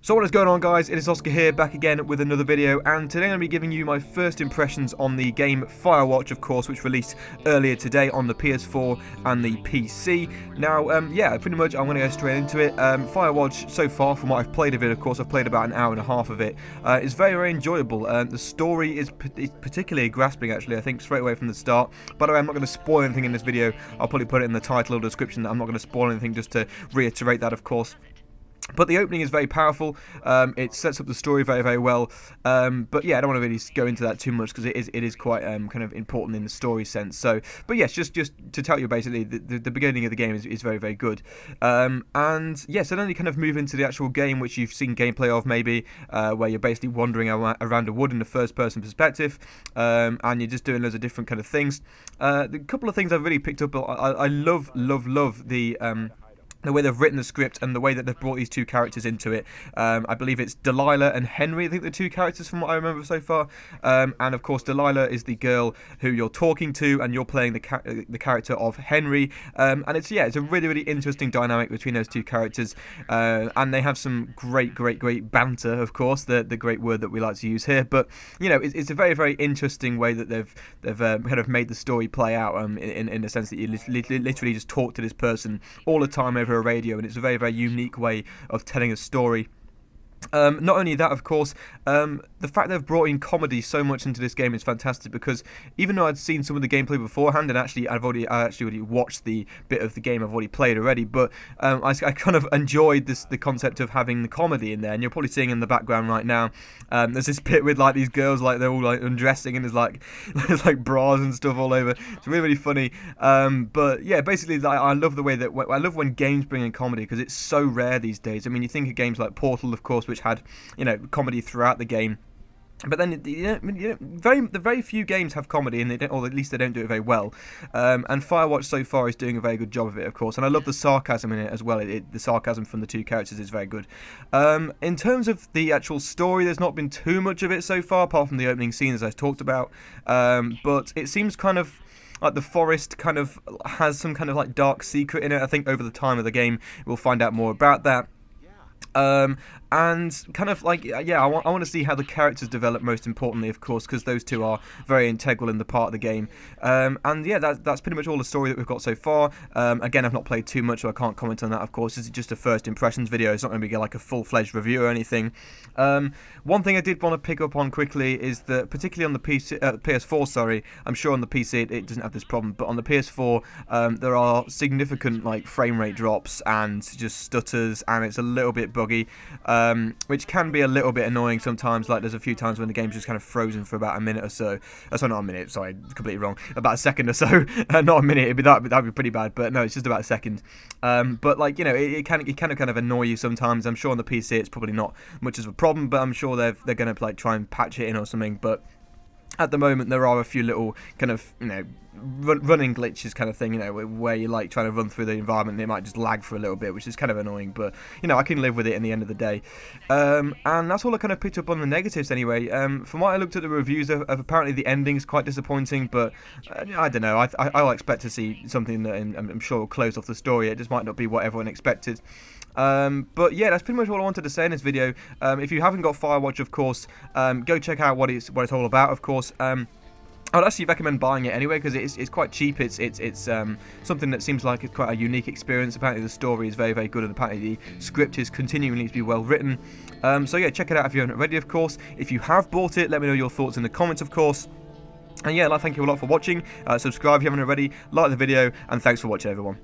So what is going on, guys? It is Oscar here, back again with another video, and today I'm going to be giving you my first impressions on the game Firewatch, of course, which released earlier today on the PS4 and the PC. Now, yeah, pretty much I'm going to go straight into it. Firewatch, so far, from what I've played of it, of course, I've played about an hour and a half of it. It's very, very enjoyable. The story is particularly grasping, actually, I think, straight away from the start. By the way, I'm not going to spoil anything in this video. I'll probably put it in the title or description that I'm not going to spoil anything, just to reiterate that, of course. But the opening is very powerful. It sets up the story very, very well. But yeah, I don't want to really go into that too much because it is quite kind of important in the story sense. So, but yes, just to tell you basically, the beginning of the game is very, very good. And yes, so then you kind of move into the actual game, which you've seen gameplay of maybe, where you're basically wandering around a wood in a first-person perspective, and you're just doing loads of different kind of things. The couple of things I've really picked up. I love the way they've written the script and the way that they've brought these two characters into it. I believe it's Delilah and Henry, I think the two characters from what I remember so far. And of course Delilah is the girl who you're talking to, and you're playing the character of Henry. And it's a really, really interesting dynamic between those two characters. And they have some great banter, of course, the great word that we like to use here. But you know, it's a very, very interesting way that they've kind of made the story play out. In the sense that you literally just talk to this person all the time over a radio, and it's a very, very unique way of telling a story. Not only that, of course, the fact they've brought in comedy so much into this game is fantastic, because even though I'd seen some of the gameplay beforehand, and actually I actually already watched the bit of the game I've already played already, but I kind of enjoyed the concept of having the comedy in there, and you're probably seeing in the background right now, there's this bit with like these girls, like they're all like undressing, and there's like bras and stuff all over. It's really, really funny. But yeah, basically, I love the way that I love when games bring in comedy, because it's so rare these days. I mean, you think of games like Portal, of course, which had, you know, comedy throughout the game. But then, very few games have comedy, and they don't, or at least they don't do it very well. And Firewatch so far is doing a very good job of it, of course. And I love the sarcasm in it as well. The sarcasm from the two characters is very good. In terms of the actual story, there's not been too much of it so far, apart from the opening scene, as I talked about. But it seems kind of like the forest kind of has some kind of like dark secret in it. I think over the time of the game, we'll find out more about that. And kind of like, yeah, I want to see how the characters develop, most importantly, of course, because those two are very integral in the part of the game. And yeah, that's pretty much all the story that we've got so far. Again, I've not played too much, so I can't comment on that, of course. This is just a first impressions video. It's not going to be like a full-fledged review or anything. One thing I did want to pick up on quickly is that, particularly on the PS4, sorry, I'm sure on the PC it doesn't have this problem, but on the PS4 there are significant like frame rate drops and just stutters, and it's a little bit buggy. Which can be a little bit annoying sometimes. Like, there's a few times when the game's just kind of frozen for about a minute or so. Sorry, not a minute, sorry, completely wrong. About a second or so. Not a minute, that'd be pretty bad, but no, it's just about a second. But like, you know, it can kind of annoy you sometimes. I'm sure on the PC it's probably not much of a problem, but I'm sure they're going to like try and patch it in or something. But at the moment, there are a few little kind of, you know, running glitches kind of thing, you know, where you're like trying to run through the environment and it might just lag for a little bit, which is kind of annoying, but you know, I can live with it in the end of the day. And that's all I kind of picked up on the negatives anyway. From what I looked at the reviews of apparently the ending's quite disappointing, but I don't know, I'll expect to see something that I'm sure will close off the story. It just might not be what everyone expected. But yeah, that's pretty much all I wanted to say in this video. If you haven't got Firewatch, of course, go check out what it's all about, of course. I'd actually recommend buying it anyway, because it's quite cheap. It's something that seems like it's quite a unique experience. Apparently the story is very, very good, and apparently the script is continuing to be well written. So yeah, check it out if you haven't already, of course. If you have bought it, let me know your thoughts in the comments, of course. And yeah, thank you a lot for watching. Subscribe if you haven't already, like the video, and thanks for watching, everyone.